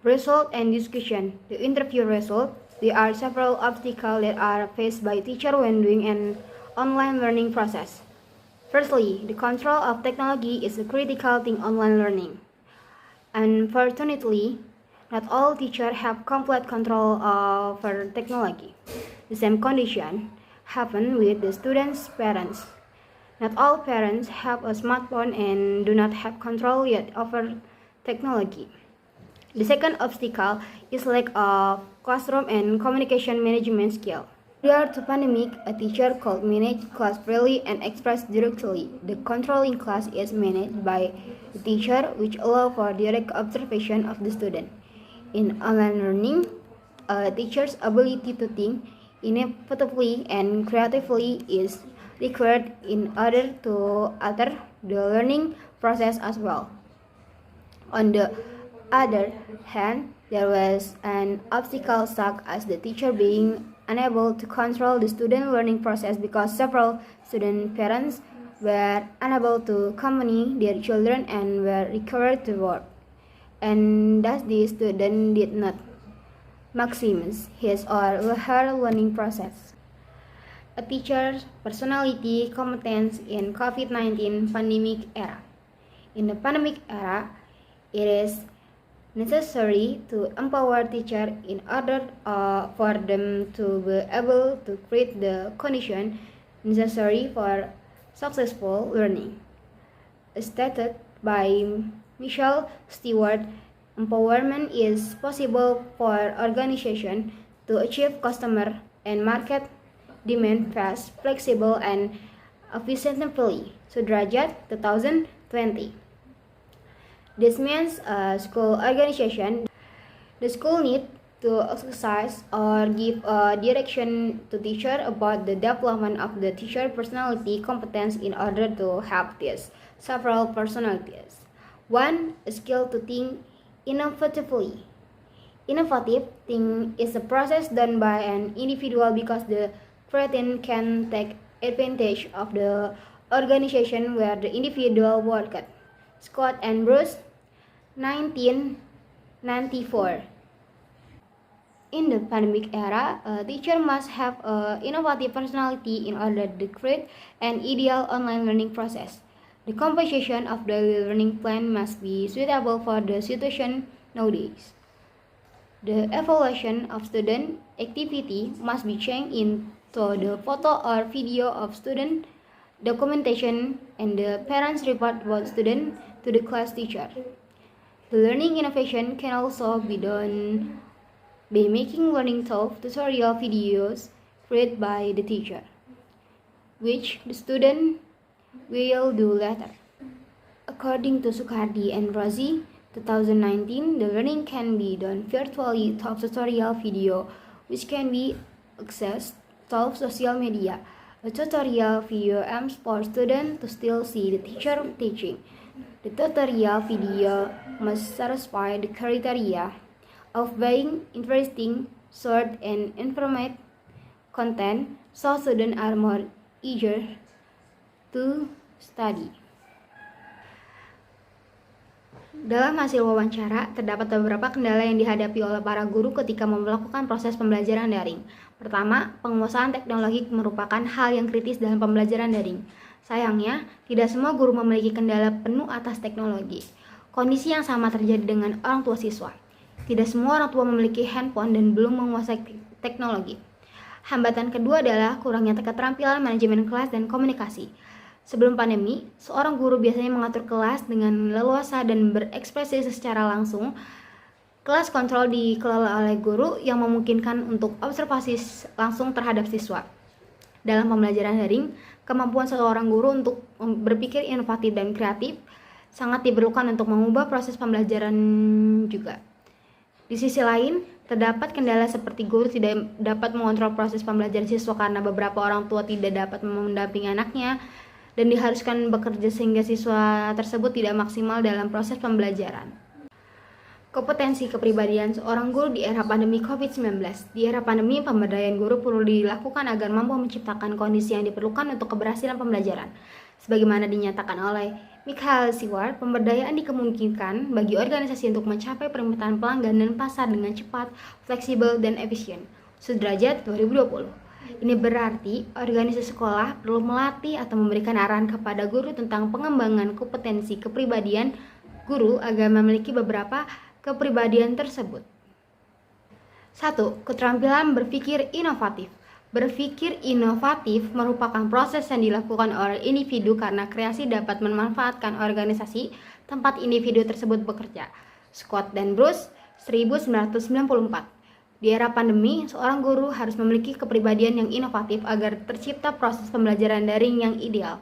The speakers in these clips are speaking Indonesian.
Result and discussion. The interview result. There are several obstacles that are faced by teacher when doing an online learning process. Firstly, the control of technology is a critical thing online learning. Unfortunately, not all teachers have complete control over technology. The same condition happens with the students' parents. Not all parents have a smartphone and do not have control yet over technology. The second obstacle is lack of classroom and communication management skill. Prior to pandemic, a teacher could manage class freely and express directly. The controlling class is managed by the teacher, which allow for direct observation of the student. In online learning, a teacher's ability to think innovatively and creatively is required in order to alter the learning process as well. On the other hand, there was an obstacle such as the teacher being unable to control the student learning process because several student parents were unable to accompany their children and were required to work, and thus the student did not maximize his or her learning process. A teacher's personality competence in COVID-19 pandemic era. In the pandemic era, it is necessary to empower teachers in order for them to be able to create the condition necessary for successful learning. As stated by Michelle Stewart, empowerment is possible for organizations to achieve customer and market demand fast, flexible, and efficiently. Sudrajat 2020. This means a school organization. The school need to exercise or give a direction to teacher about the development of the teacher personality competence in order to have these several personalities. 1. A skill to think innovatively. Innovative thinking is a process done by an individual because the creator can take advantage of the organization where the individual worked. Scott and Bruce, 1994. In the pandemic era, a teacher must have an innovative personality in order to create an ideal online learning process. The composition of the learning plan must be suitable for the situation nowadays. The evaluation of student activity must be changed into the photo or video of student documentation and the parents report about student to the class teacher. The learning innovation can also be done by making learning tutorial videos created by the teacher, which the student will do later. According to Sukardi and Rosie, 2019, the learning can be done virtually through tutorial video, which can be accessed through social media. A tutorial video aims for students to still see the teacher teaching. The tutorial video must satisfy the criteria of being interesting, short, and informative content, so students are more eager to study. Dalam hasil wawancara, terdapat beberapa kendala yang dihadapi oleh para guru ketika melakukan proses pembelajaran daring. Pertama, penguasaan teknologi merupakan hal yang kritis dalam pembelajaran daring. Sayangnya, tidak semua guru memiliki kendala penuh atas teknologi. Kondisi yang sama terjadi dengan orang tua siswa. Tidak semua orang tua memiliki handphone dan belum menguasai teknologi. Hambatan kedua adalah kurangnya keterampilan manajemen kelas dan komunikasi. Sebelum pandemi, seorang guru biasanya mengatur kelas dengan leluasa dan berekspresi secara langsung. Kelas kontrol dikelola oleh guru yang memungkinkan untuk observasi langsung terhadap siswa. Dalam pembelajaran daring, kemampuan seorang guru untuk berpikir inovatif dan kreatif sangat diperlukan untuk mengubah proses pembelajaran juga. Di sisi lain, terdapat kendala seperti guru tidak dapat mengontrol proses pembelajaran siswa karena beberapa orang tua tidak dapat mendampingi anaknya dan diharuskan bekerja sehingga siswa tersebut tidak maksimal dalam proses pembelajaran. Kompetensi kepribadian seorang guru di era pandemi COVID-19. Di era pandemi, pemberdayaan guru perlu dilakukan agar mampu menciptakan kondisi yang diperlukan untuk keberhasilan pembelajaran. Sebagaimana dinyatakan oleh Michael Stewart, pemberdayaan dikemungkinkan bagi organisasi untuk mencapai permintaan pelanggan dan pasar dengan cepat, fleksibel, dan efisien. Sudrajat 2020. Ini berarti organisasi sekolah perlu melatih atau memberikan arahan kepada guru tentang pengembangan kompetensi kepribadian guru agar memiliki beberapa kepribadian tersebut. 1. Keterampilan berpikir inovatif. Berpikir inovatif merupakan proses yang dilakukan oleh individu karena kreasi dapat memanfaatkan organisasi tempat individu tersebut bekerja. Scott dan Bruce, 1994. Di era pandemi, seorang guru harus memiliki kepribadian yang inovatif agar tercipta proses pembelajaran daring yang ideal.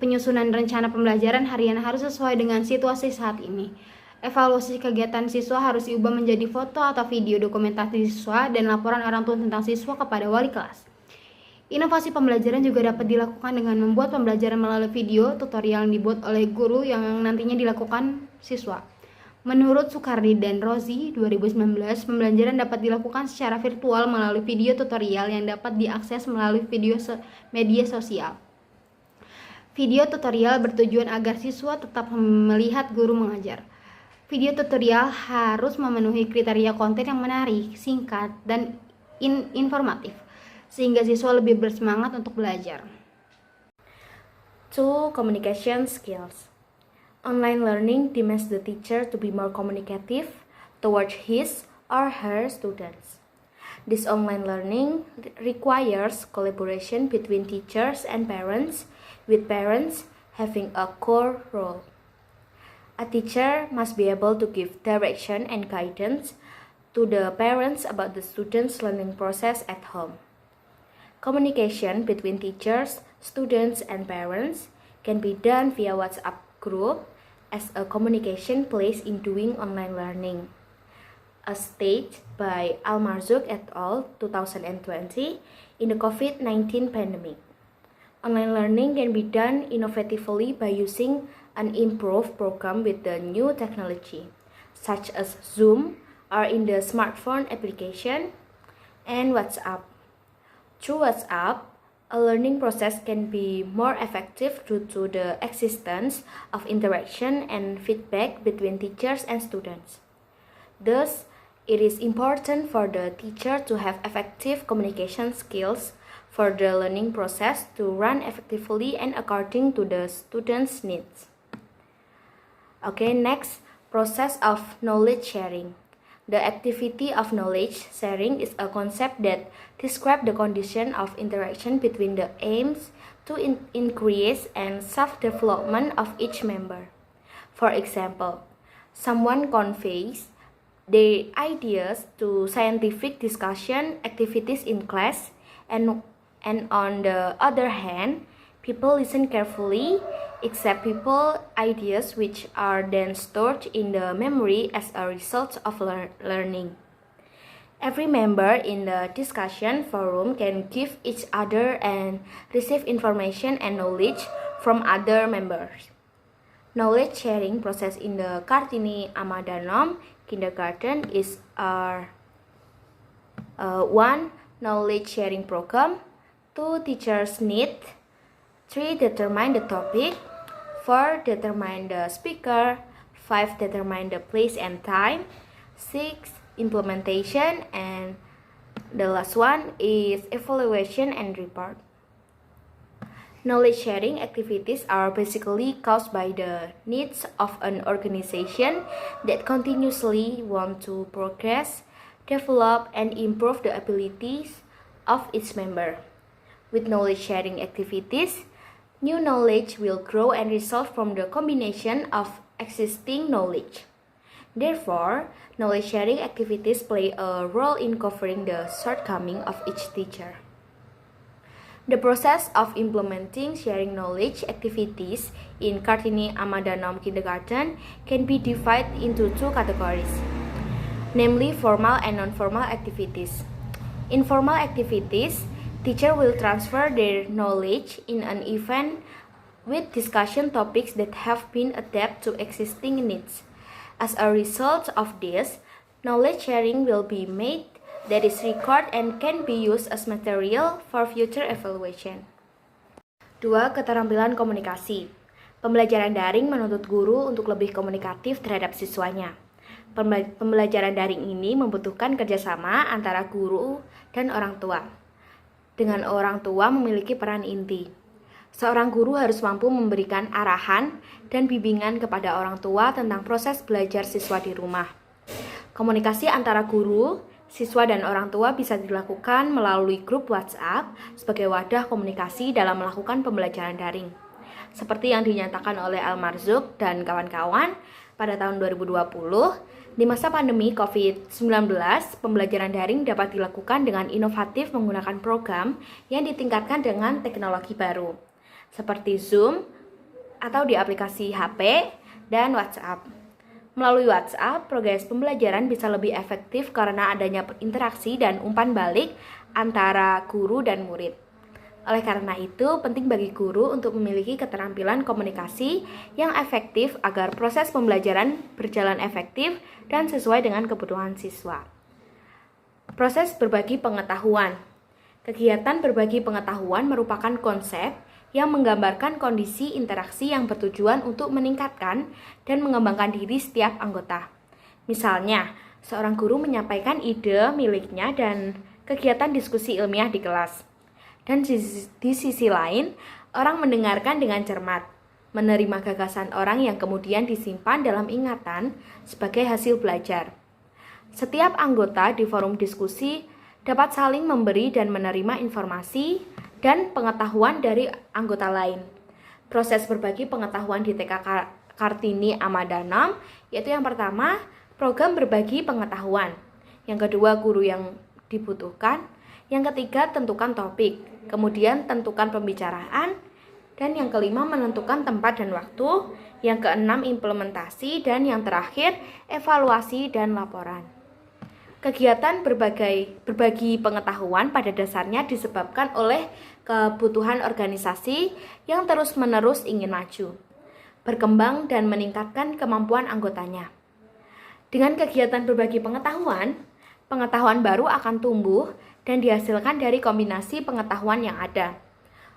Penyusunan rencana pembelajaran harian harus sesuai dengan situasi saat ini. Evaluasi kegiatan siswa harus diubah menjadi foto atau video dokumentasi siswa dan laporan orang tua tentang siswa kepada wali kelas. Inovasi pembelajaran juga dapat dilakukan dengan membuat pembelajaran melalui video tutorial yang dibuat oleh guru yang nantinya dilakukan siswa. Menurut Sukardi dan Rozi 2019, pembelajaran dapat dilakukan secara virtual melalui video tutorial yang dapat diakses melalui media sosial. Video tutorial bertujuan agar siswa tetap melihat guru mengajar. Video tutorial harus memenuhi kriteria konten yang menarik, singkat, dan informatif, sehingga siswa lebih bersemangat untuk belajar. 2. Communication skills. Online learning demands the teacher to be more communicative towards his or her students. This online learning requires collaboration between teachers and parents, with parents having a core role. A teacher must be able to give direction and guidance to the parents about the students' learning process at home. Communication between teachers, students, and parents can be done via WhatsApp group as a communication place in doing online learning. As stated by Al-Marzouk et al. 2020 in the COVID-19 pandemic. Online learning can be done innovatively by using an improved program with the new technology, such as Zoom or in the smartphone application and WhatsApp. Through WhatsApp, a learning process can be more effective due to the existence of interaction and feedback between teachers and students. Thus, it is important for the teacher to have effective communication skills for the learning process to run effectively and according to the students' needs. Okay, next, process of knowledge sharing. The activity of knowledge sharing is a concept that describes the condition of interaction between the aims to increase and self-development of each member. For example, someone conveys their ideas to scientific discussion activities in class, and on the other hand, people listen carefully, accept people's ideas which are then stored in the memory as a result of learning. Every member in the discussion forum can give each other and receive information and knowledge from other members. Knowledge sharing process in the Kartini Amadanom kindergarten is 1. Knowledge sharing program. 2. Teachers need. 3. Determine the topic. 4. Determine the speaker. 5. Determine the place and time. 6. Implementation. And the last one is evaluation and report. Knowledge sharing activities are basically caused by the needs of an organization that continuously want to progress, develop, and improve the abilities of its member. With knowledge sharing activities, new knowledge will grow and result from the combination of existing knowledge. Therefore, knowledge sharing activities play a role in covering the shortcomings of each teacher. The process of implementing sharing knowledge activities in Kartini Amadanom kindergarten can be divided into two categories, namely formal and non-formal activities. In formal activities, teacher will transfer their knowledge in an event with discussion topics that have been adapted to existing needs. As a result of this, knowledge sharing will be made that is recorded and can be used as material for future evaluation. 2. Keterampilan komunikasi. Pembelajaran daring menuntut guru untuk lebih komunikatif terhadap siswanya. Pembelajaran daring ini membutuhkan kerjasama antara guru dan orang tua. Dengan orang tua memiliki peran inti. Seorang guru harus mampu memberikan arahan dan bimbingan kepada orang tua tentang proses belajar siswa di rumah. Komunikasi antara guru, siswa, dan orang tua bisa dilakukan melalui grup WhatsApp sebagai wadah komunikasi dalam melakukan pembelajaran daring. Seperti yang dinyatakan oleh Al Marzuq dan kawan-kawan pada tahun 2020, di masa pandemi COVID-19, pembelajaran daring dapat dilakukan dengan inovatif menggunakan program yang ditingkatkan dengan teknologi baru, seperti Zoom atau di aplikasi HP dan WhatsApp. Melalui WhatsApp, progres pembelajaran bisa lebih efektif karena adanya interaksi dan umpan balik antara guru dan murid. Oleh karena itu, penting bagi guru untuk memiliki keterampilan komunikasi yang efektif agar proses pembelajaran berjalan efektif dan sesuai dengan kebutuhan siswa. Proses berbagi pengetahuan. Kegiatan berbagi pengetahuan merupakan konsep yang menggambarkan kondisi interaksi yang bertujuan untuk meningkatkan dan mengembangkan diri setiap anggota. Misalnya, seorang guru menyampaikan ide miliknya dan kegiatan diskusi ilmiah di kelas. Dan di sisi lain, orang mendengarkan dengan cermat, menerima gagasan orang yang kemudian disimpan dalam ingatan sebagai hasil belajar. Setiap anggota di forum diskusi dapat saling memberi dan menerima informasi dan pengetahuan dari anggota lain. Proses berbagi pengetahuan di TK Kartini Amadhanam yaitu yang pertama, program berbagi pengetahuan. Yang kedua, guru yang dibutuhkan. Yang ketiga, tentukan topik. Kemudian tentukan pembicaraan. Dan yang kelima, menentukan tempat dan waktu. Yang keenam, implementasi. Dan yang terakhir, evaluasi dan laporan. Kegiatan berbagi pengetahuan pada dasarnya disebabkan oleh kebutuhan organisasi yang terus-menerus ingin maju, berkembang, dan meningkatkan kemampuan anggotanya. Dengan kegiatan berbagi pengetahuan, pengetahuan baru akan tumbuh dan dihasilkan dari kombinasi pengetahuan yang ada.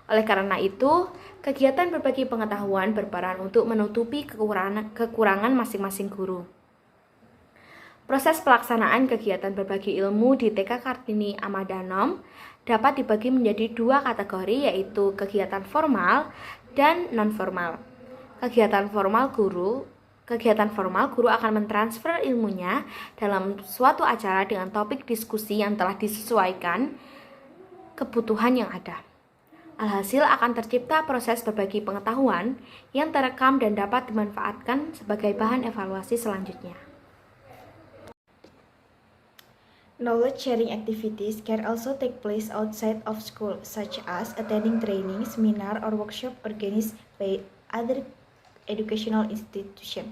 Oleh karena itu, kegiatan berbagi pengetahuan berperan untuk menutupi kekurangan masing-masing guru. Proses pelaksanaan kegiatan berbagi ilmu di TK Kartini Amadhanam dapat dibagi menjadi dua kategori, yaitu kegiatan formal dan non-formal. Kegiatan formal guru akan mentransfer ilmunya dalam suatu acara dengan topik diskusi yang telah disesuaikan kebutuhan yang ada. Alhasil akan tercipta proses berbagi pengetahuan yang terekam dan dapat dimanfaatkan sebagai bahan evaluasi selanjutnya. Knowledge sharing activities can also take place outside of school, such as attending training, seminar, or workshop organized by other educational institutions.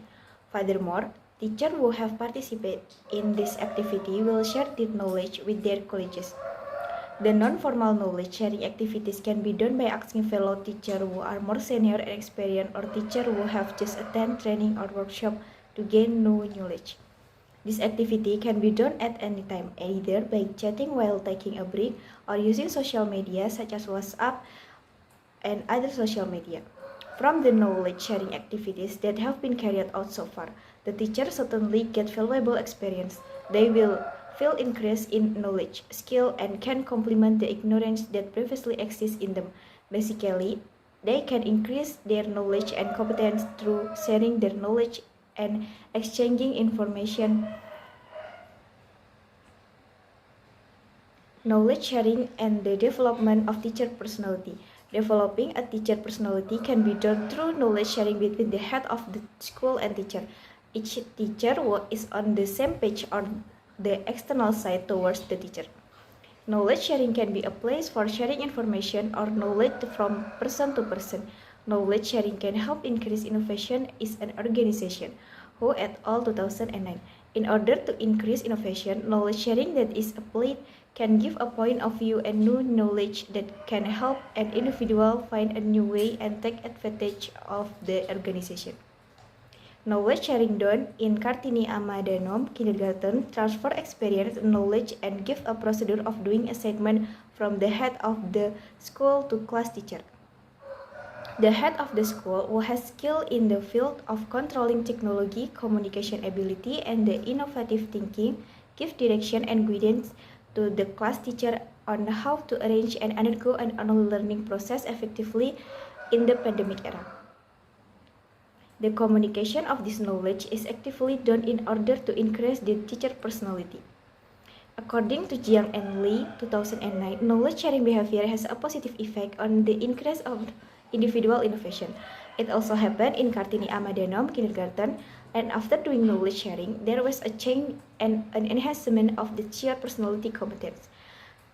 Furthermore, teachers who have participated in this activity will share their knowledge with their colleagues. The non-formal knowledge sharing activities can be done by asking fellow teachers who are more senior and experienced, or teachers who have just attended training or workshop to gain new knowledge. This activity can be done at any time, either by chatting while taking a break or using social media such as WhatsApp and other social media. From the knowledge sharing activities that have been carried out so far, the teachers certainly get valuable experience. They will feel increase in knowledge, skill, and can complement the ignorance that previously exists in them. Basically, they can increase their knowledge and competence through sharing their knowledge and exchanging information. Knowledge sharing and the development of teacher personality. Developing a teacher personality can be done through knowledge sharing between the head of the school and teacher. Each teacher is on the same page on the external side towards the teacher. Knowledge sharing can be a place for sharing information or knowledge from person to person. Knowledge sharing can help increase innovation is an organization who et al. 2009. In order to increase innovation, knowledge sharing that is applied can give a point of view and new knowledge that can help an individual find a new way and take advantage of the organization. Knowledge sharing done in Kartini Amadhanam Kindergarten transfer experience, knowledge, and give a procedure of doing assignment from the head of the school to class teacher. The head of the school who has skill in the field of controlling technology, communication ability, and the innovative thinking give direction and guidance to the class teacher on how to arrange and undergo an online learning process effectively in the pandemic era. The communication of this knowledge is actively done in order to increase the teacher personality. According to Jiang and Lee, 2009, knowledge sharing behavior has a positive effect on the increase of individual innovation. It also happened in Kartini Ahmadanom kindergarten, and after doing knowledge sharing, there was a change and an enhancement of the child personality competence.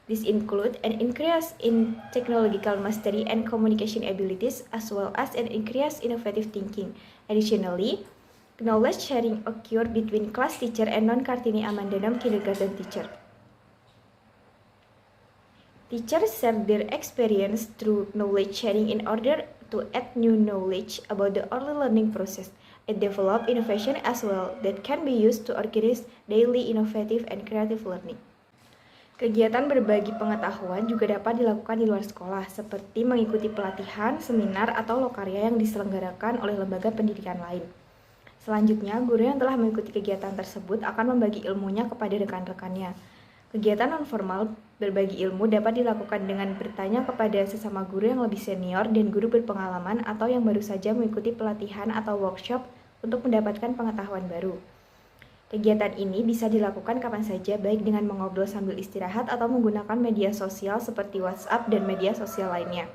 This includes an increase in technological mastery and communication abilities, as well as an increased innovative thinking. Additionally, knowledge sharing occurred between class teacher and non-Kartini Ahmadanom kindergarten teacher. Teachers share their experience through knowledge sharing in order to add new knowledge about the early learning process. It develops innovation as well that can be used to organize daily innovative and creative learning. Kegiatan berbagi pengetahuan juga dapat dilakukan di luar sekolah, seperti mengikuti pelatihan, seminar, atau lokarya yang diselenggarakan oleh lembaga pendidikan lain. Selanjutnya, guru yang telah mengikuti kegiatan tersebut akan membagi ilmunya kepada rekan-rekannya. Kegiatan non-formal berbagi ilmu dapat dilakukan dengan bertanya kepada sesama guru yang lebih senior dan guru berpengalaman atau yang baru saja mengikuti pelatihan atau workshop untuk mendapatkan pengetahuan baru. Kegiatan ini bisa dilakukan kapan saja, baik dengan mengobrol sambil istirahat atau menggunakan media sosial seperti WhatsApp dan media sosial lainnya.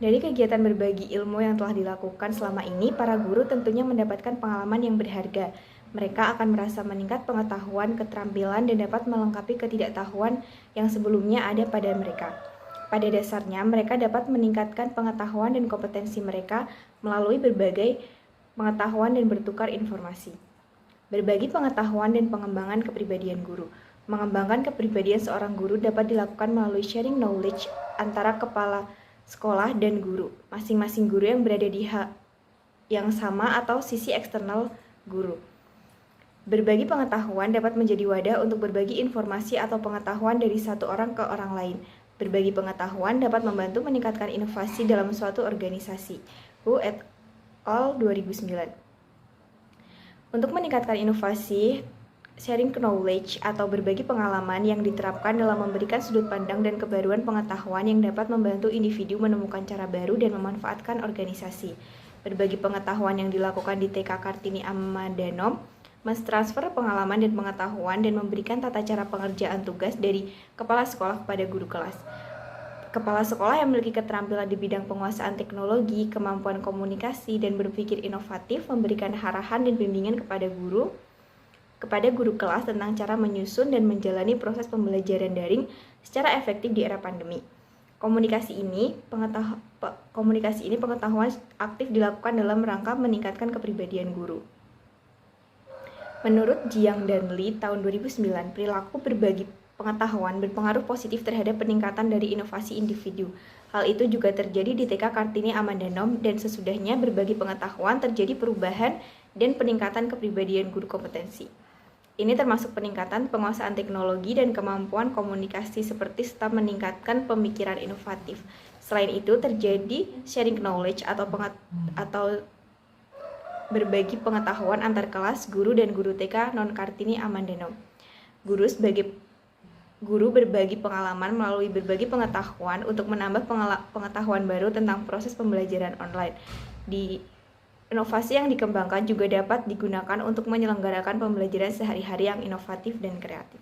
Dari kegiatan berbagi ilmu yang telah dilakukan selama ini, para guru tentunya mendapatkan pengalaman yang berharga. Mereka akan merasa meningkat pengetahuan, keterampilan, dan dapat melengkapi ketidaktahuan yang sebelumnya ada pada mereka. Pada dasarnya, mereka dapat meningkatkan pengetahuan dan kompetensi mereka melalui berbagai pengetahuan dan bertukar informasi. Berbagi pengetahuan dan pengembangan kepribadian guru. Mengembangkan kepribadian seorang guru dapat dilakukan melalui sharing knowledge antara kepala sekolah dan guru, masing-masing guru yang berada di yang sama atau sisi eksternal guru. Berbagi pengetahuan dapat menjadi wadah untuk berbagi informasi atau pengetahuan dari satu orang ke orang lain. Berbagi pengetahuan dapat membantu meningkatkan inovasi dalam suatu organisasi. Hu et al. 2009. Untuk meningkatkan inovasi, sharing knowledge atau berbagi pengalaman yang diterapkan dalam memberikan sudut pandang dan kebaruan pengetahuan yang dapat membantu individu menemukan cara baru dan memanfaatkan organisasi. Berbagi pengetahuan yang dilakukan di TK Kartini Ahmadanom mentransfer pengalaman dan pengetahuan dan memberikan tata cara pengerjaan tugas dari kepala sekolah kepada guru kelas. Kepala sekolah yang memiliki keterampilan di bidang penguasaan teknologi, kemampuan komunikasi, dan berpikir inovatif memberikan arahan dan bimbingan kepada guru kelas tentang cara menyusun dan menjalani proses pembelajaran daring secara efektif di era pandemi. Komunikasi ini pengetahuan aktif dilakukan dalam rangka meningkatkan kepribadian guru. Menurut Jiang dan Lee tahun 2009, perilaku berbagi pengetahuan berpengaruh positif terhadap peningkatan dari inovasi individu. Hal itu juga terjadi di TK Kartini Ahmadanom dan sesudahnya berbagi pengetahuan terjadi perubahan dan peningkatan kepribadian guru kompetensi. Ini termasuk peningkatan penguasaan teknologi dan kemampuan komunikasi seperti serta meningkatkan pemikiran inovatif. Selain itu terjadi sharing knowledge atau berbagi pengetahuan antar kelas, guru dan guru TK non-Kartini Ahmadanom. Guru berbagi pengalaman melalui berbagi pengetahuan untuk menambah pengetahuan baru tentang proses pembelajaran online. Inovasi yang dikembangkan juga dapat digunakan untuk menyelenggarakan pembelajaran sehari-hari yang inovatif dan kreatif.